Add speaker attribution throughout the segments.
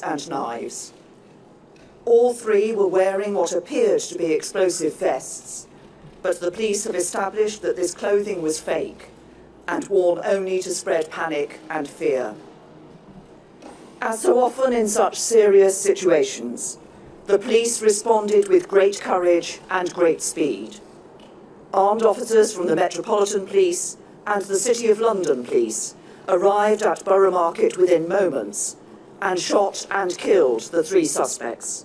Speaker 1: and knives. All three were wearing what appeared to be explosive vests, but the police have established that this clothing was fake and worn only to spread panic and fear. As so often in such serious situations, the police responded with great courage and great speed. Armed officers from the Metropolitan Police and the City of London Police arrived at Borough Market within moments and shot and killed the three suspects.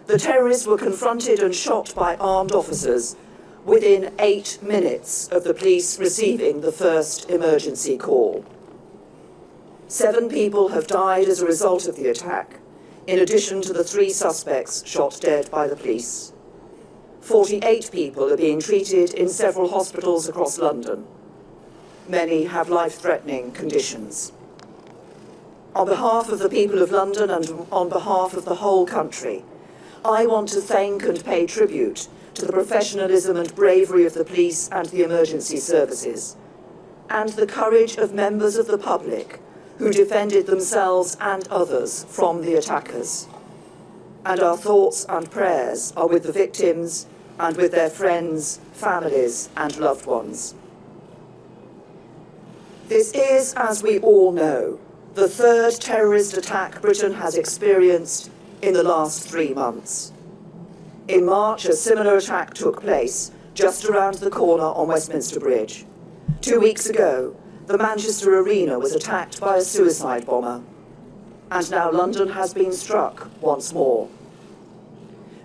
Speaker 1: The terrorists were confronted and shot by armed officers within 8 minutes of the police receiving the first emergency call. 7 people have died as a result of the attack, in addition to the 3 suspects shot dead by the police. 48 people are being treated in several hospitals across London. Many have life-threatening conditions. On behalf of the people of London and on behalf of the whole country, I want to thank and pay tribute to the professionalism and bravery of the police and the emergency services, and the courage of members of the public who defended themselves and others from the attackers. And our thoughts and prayers are with the victims and with their friends, families, and loved ones. This is, as we all know, the 3rd terrorist attack Britain has experienced in the last 3 months. In March, a similar attack took place just around the corner on Westminster Bridge. 2 weeks ago, the Manchester Arena was attacked by a suicide bomber. And now London has been struck once more.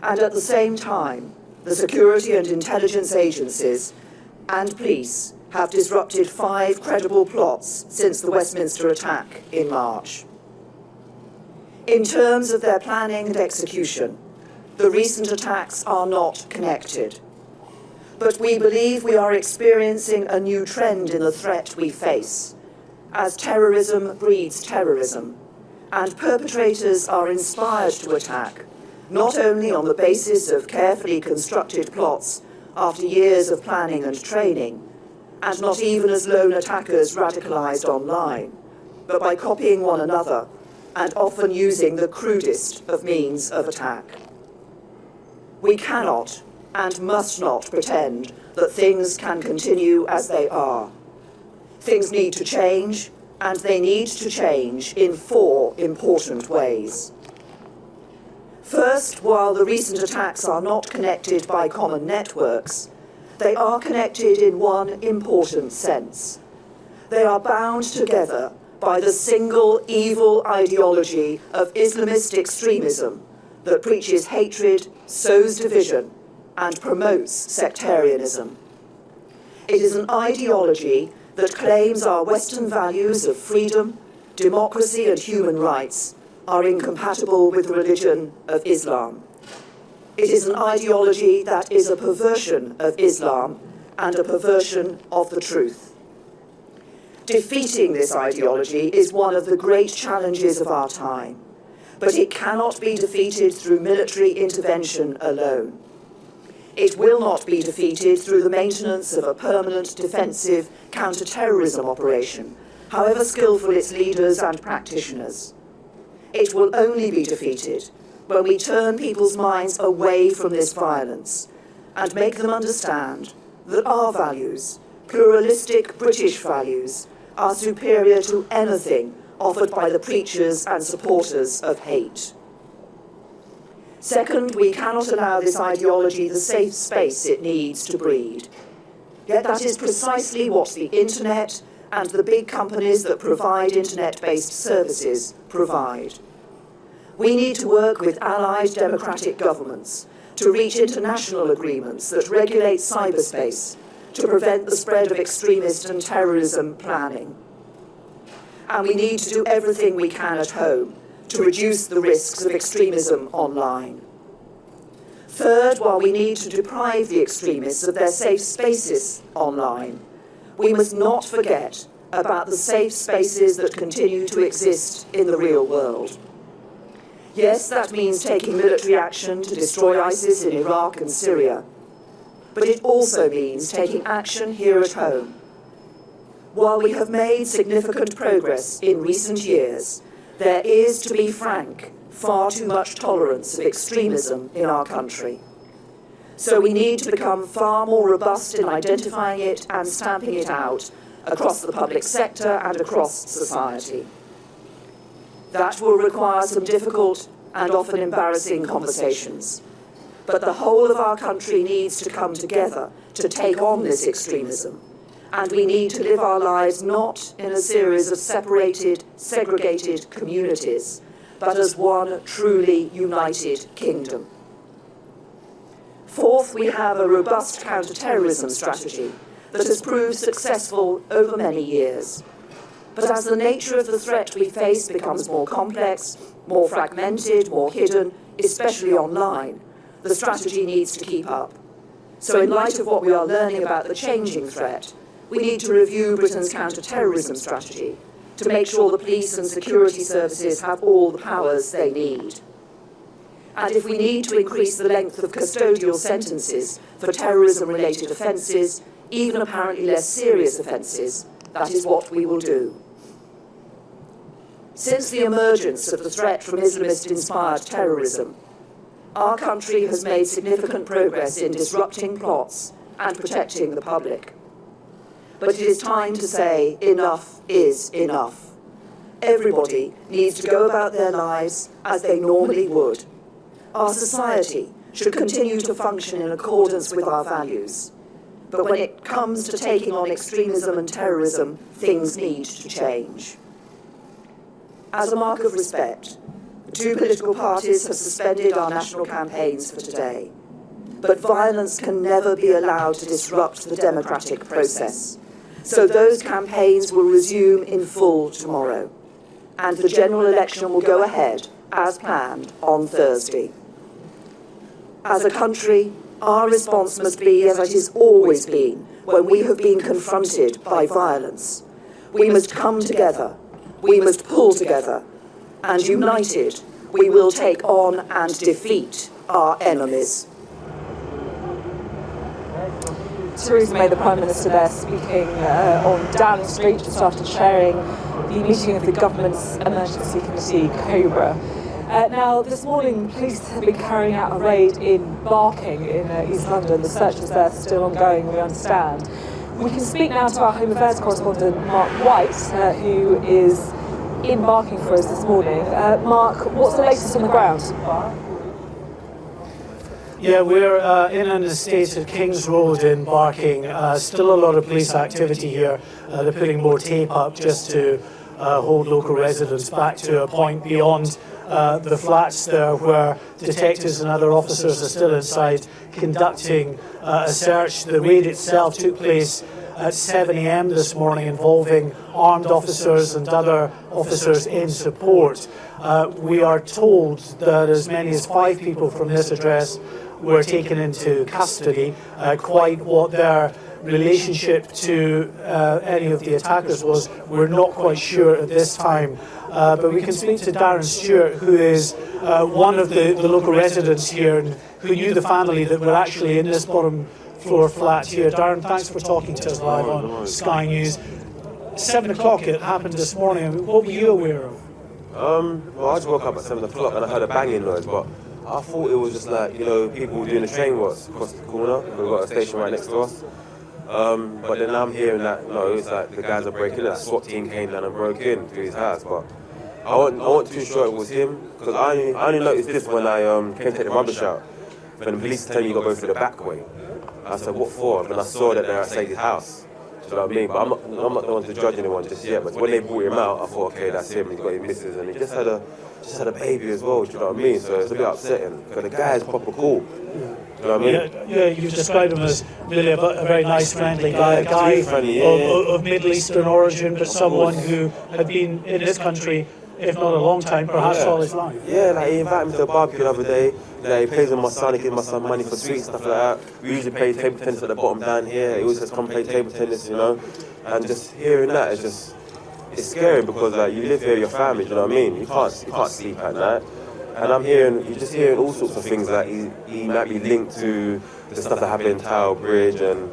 Speaker 1: And at the same time, the security and intelligence agencies and police have disrupted 5 credible plots since the Westminster attack in March. In terms of their planning and execution, the recent attacks are not connected. But we believe we are experiencing a new trend in the threat we face, as terrorism breeds terrorism, and perpetrators are inspired to attack, not only on the basis of carefully constructed plots after years of planning and training, and not even as lone attackers radicalized online, but by copying one another and often using the crudest of means of attack. We cannot and must not pretend that things can continue as they are. Things need to change, and they need to change in 4 important ways. First, while the recent attacks are not connected by common networks, they are connected in one important sense. They are bound together by the single evil ideology of Islamist extremism that preaches hatred, sows division, and promotes sectarianism. It is an ideology that claims our Western values of freedom, democracy, and human rights are incompatible with the religion of Islam. It is an ideology that is a perversion of Islam and a perversion of the truth. Defeating this ideology is one of the great challenges of our time, but it cannot be defeated through military intervention alone. It will not be defeated through the maintenance of a permanent defensive counter-terrorism operation, however skillful its leaders and practitioners. It will only be defeated when we turn people's minds away from this violence and make them understand that our values, pluralistic British values, are superior to anything offered by the preachers and supporters of hate. Second, we cannot allow this ideology the safe space it needs to breed. Yet that is precisely what the internet and the big companies that provide internet-based services provide. We need to work with allied democratic governments to reach international agreements that regulate cyberspace to prevent the spread of extremist and terrorism planning. And we need to do everything we can at home to reduce the risks of extremism online. Third, while we need to deprive the extremists of their safe spaces online, we must not forget about the safe spaces that continue to exist in the real world. Yes, that means taking military action to destroy ISIS in Iraq and Syria, but it also means taking action here at home. While we have made significant progress in recent years, There is, to be frank, far too much tolerance of extremism in our country. So we need to become far more robust in identifying it and stamping it out across the public sector and across society. That will require some difficult and often embarrassing conversations. But the whole of our country needs to come together to take on this extremism. And we need to live our lives not in a series of separated, segregated communities, but as one truly united kingdom. Fourth, we have a robust counter-terrorism strategy that has proved successful over many years. But as the nature of the threat we face becomes more complex, more fragmented, more hidden, especially online, the strategy needs to keep up. So in light of what we are learning about the changing threat, we need to review Britain's counter-terrorism strategy to make sure the police and security services have all the powers they need. And if we need to increase the length of custodial sentences for terrorism-related offences, even apparently less serious offences, that is what we will do. Since the emergence of the threat from Islamist-inspired terrorism, our country has made significant progress in disrupting plots and protecting the public. But it is time to say enough is enough. Everybody needs to go about their lives as they normally would. Our society should continue to function in accordance with our values. But when it comes to taking on extremism and terrorism, things need to change. As a mark of respect, the two political parties have suspended our national campaigns for today. But violence can never be allowed to disrupt the democratic process. So those campaigns will resume in full tomorrow. And the general election will go ahead, as planned, on Thursday. As a country, our response must be as it has always been when we have been confronted by violence. We must come together, we must pull together, and united, we will take on and defeat our enemies.
Speaker 2: Theresa May, the Prime Minister, there speaking on Downing Street just after chairing the meeting of the government's emergency committee, COBRA. Now, this morning, police have been carrying out a raid in Barking in East London. The searches there are still ongoing, we understand. We can speak now to our Home Affairs correspondent, Mark White, who is in Barking for us this morning. Mark, what's the latest on the ground?
Speaker 3: Yeah, we're in an estate at King's Road in Barking. Still a lot of police activity here. They're putting more tape up just to hold local residents back to a point beyond the flats there where detectives and other officers are still inside conducting a search. The raid itself took place at 7 a.m. this morning involving armed officers and other officers in support. We are told that as many as 5 people from this address were taken into custody. Quite what their relationship to any of the attackers was, we're not quite sure at this time. But we can speak to Darren Stewart, who is one of the local residents here and who knew the family that were actually in this bottom floor flat here. Darren, thanks for talking to us live on Sky News. 7 o'clock it happened this morning. What were you aware of?
Speaker 4: Well, I just woke up at 7 o'clock and I heard a banging noise, but I thought it was just like, you know, people doing the train works across the corner. We've got a station right next to us. But then I'm hearing that, no, it's like the guys are breaking in. That SWAT team came down and broke in to his house. But I wasn't too sure it was him, because I only noticed this when I came to take the rubbish out. When the police tell me you got to go through the back way. I said, what for? And I saw that they're at Sadie's house. Do you know what I mean? But I'm not the one to judge anyone just yet. But when they brought him out, I thought, okay, that's him. He's got his missus, and he just had a baby as well. Do you know what I mean? So it's a bit upsetting because the guy is proper cool. Do you know what I mean?
Speaker 3: Yeah, you've described him as really a very nice, friendly guy, a guy of Middle Eastern origin, but someone who had been in this country, if not a long time, perhaps all his life.
Speaker 4: Yeah, like he invited me to a barbecue the other day. He plays with my son, he gives my son money for sweets, stuff like that. We usually play table tennis at the bottom down here. He always says, come play table tennis, you know. And just hearing that, it's scary because like, you live here with your family, do you know what I mean? You can't sleep at night. And you're just hearing all sorts of things that he might be linked to the stuff that happened in Tower Bridge, and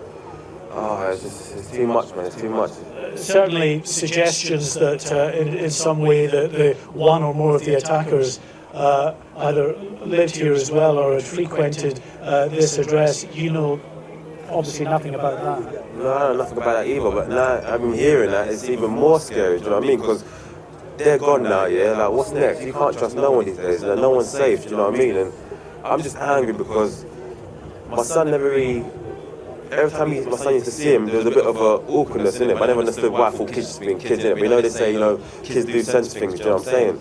Speaker 4: It's too much, man. It's too much.
Speaker 3: Certainly suggestions that in some way that the one or more of the attackers either lived here as well or had frequented this address. You know obviously nothing about that.
Speaker 4: No, I know nothing about that either, but now I'm hearing that, it's even more scary, do you know what I mean? Because they're gone now, yeah? Like, what's next? You can't trust no one these days, like, no one's safe, do you know what I mean? And I'm just angry because my son never really... Every time my son used to see him, there was a bit of a awkwardness in it. I never understood why I thought kids just being kids in it. But you know they say, you know, kids do sense things, do you know what I'm saying?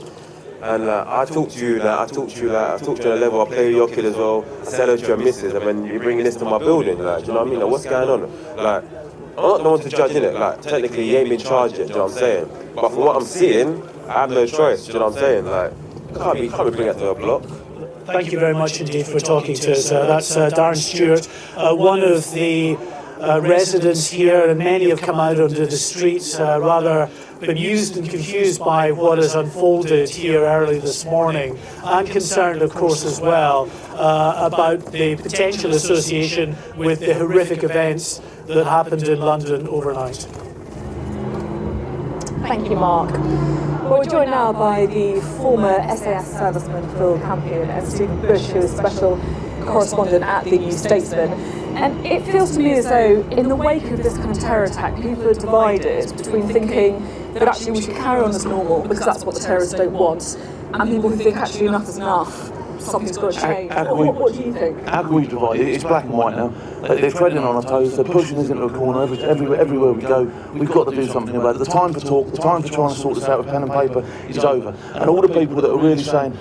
Speaker 4: And I talk to you, I talk to you on a level, I play with your kid as well, I say hello to your missus, and then you're bringing this to my building, like, do you know what I mean? Like, what's going on? Like, I'm not the one to judge, innit? Like, technically, he ain't been charged yet, do you know what I'm saying? But from what I'm seeing, I have no choice, do you know what I'm saying? Like, can't be bringing that to a block.
Speaker 3: Thank you very much indeed for talking to us. That's Darren Stewart, one of the residents here, and many have come out onto the streets rather bemused and confused by what has unfolded here early this morning, and concerned, of course, as well about the potential association with the horrific events that happened in London overnight.
Speaker 2: Thank you, Mark. Well, we're joined now by the former SAS serviceman Phil Campion and Stephen Bush, who is special correspondent at the New Statesman. And it feels to me as though in the wake of this kind of terror attack, people are divided between thinking that actually we should carry on as normal because that's what the terrorists don't want, and people who think actually enough is enough, something's got to change. What do you think?
Speaker 5: How can we divide it? It's black and white now. They're treading on our toes, they're pushing us into a corner everywhere we go. We've got to do something about it. The time for talk, the time for trying to sort this out with pen and paper is over. And all the people that are really saying,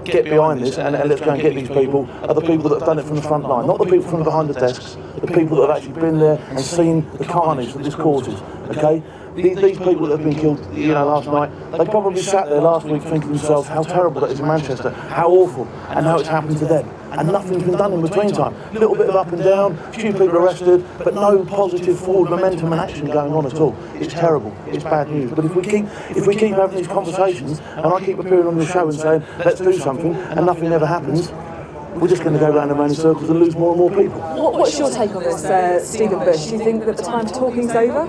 Speaker 5: get behind this and let's go and get these people, are the people that have done it from the front line, not the people from behind the desks, the people that have actually been there and seen the carnage that this causes, okay? These people that have been killed, last night, they probably sat there last week thinking to themselves how terrible that is in Manchester, how awful, and now it's happened to them. And nothing's been done in between time. A little bit of up and down, a few people arrested, but no positive forward momentum and action going on at all. It's terrible. It's bad news. But if we keep having these conversations, and I keep appearing on the show and saying, let's do something, and nothing ever happens, we're just going to go round and round in circles and lose more and more people.
Speaker 2: What's your take on this, Stephen Bush? Do you think that the time for talking's over?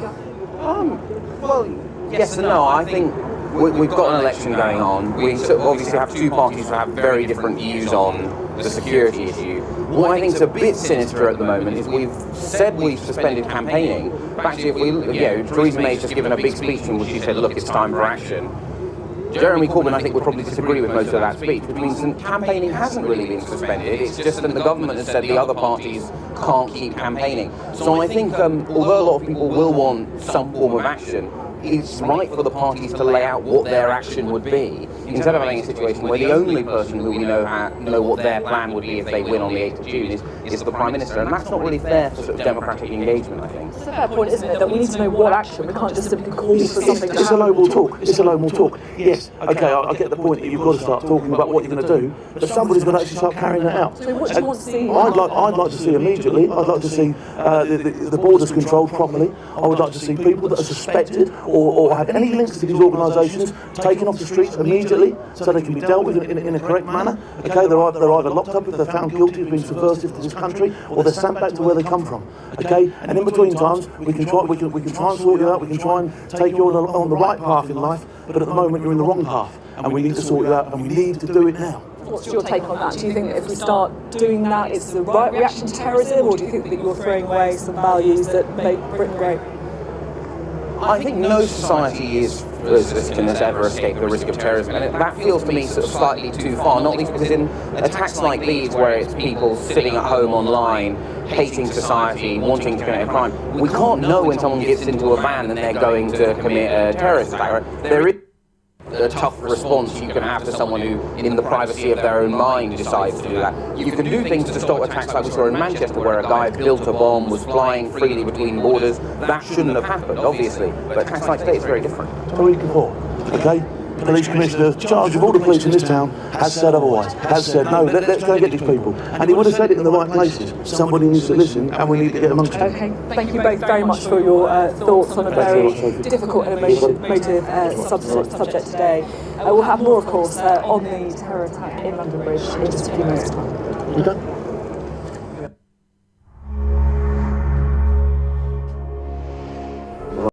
Speaker 6: Well, yes and no. I think we've got an election going on. We obviously have two parties who have very different views on the security issue. What I think is a bit sinister at the moment is we've said we've suspended campaigning, but actually Theresa May's just given a big speech in which she said, look, it's time for action. Jeremy Corbyn, I think, would probably disagree with most of that speech, which means that campaigning hasn't really been suspended. It's just that the government has said the other parties can't keep campaigning. So I think, although a lot of people will want some form of action, it's right for the parties to lay out what their action would be, instead of having a situation where the only person who we know what their plan would be if they win on the 8th of June is the Prime Minister, and that's not really fair for sort of democratic engagement, I think.
Speaker 2: It's a fair point, isn't it, that we need to know what action, we can't just simply call for something to happen.
Speaker 5: It's a lone talk. It's a lone talk. Yes, okay, I get the point that you've got to start talking about what you're going to do, but somebody's going to actually start carrying that out.
Speaker 2: So what do you want to see?
Speaker 5: I'd like to see immediately, I'd like to see the borders controlled properly. I would like to see people that are suspected or have any links to these organisations taken off the streets immediately so they can be dealt with in a correct manner. Okay, they're either locked up if they're found guilty of being subversive to this country, or they're sent back to where they come from. Okay, and in between times we can try and sort you out. We can try and take you on the right path in life, but at the moment you're in the wrong path, and we need to sort you out, and we need to do it now.
Speaker 2: What's your take on that? Do you think that if we start doing that, it's the right reaction to terrorism, or do you think that you're throwing away some values that make Britain great?
Speaker 6: I think no society can ever escape the risk of terrorism, and that feels to me sort of slightly too far, not least because in attacks like these, where it's people sitting at home online, hating society, wanting to commit a crime, we can't know when someone gets into a van and they're going to commit a terrorist attack. There is a tough response you can have to someone who, in the privacy of their own mind, decides to do that. You can do things to stop attacks like we saw in Manchester, where a guy built a bomb, was flying freely between borders. That shouldn't have happened, obviously, but attacks like today is very different.
Speaker 5: Okay? Police Commissioner, charge of all the police in this town, has said otherwise, has said, no, let's go and get these people. And he would have said it in the right places. Somebody needs to listen, and we need to get amongst them.
Speaker 2: Okay, thank you both very much for your thoughts on a very difficult and emotive subject today. We'll have more, of course, on the terror attack in London Bridge in just a few minutes' time.
Speaker 5: Okay.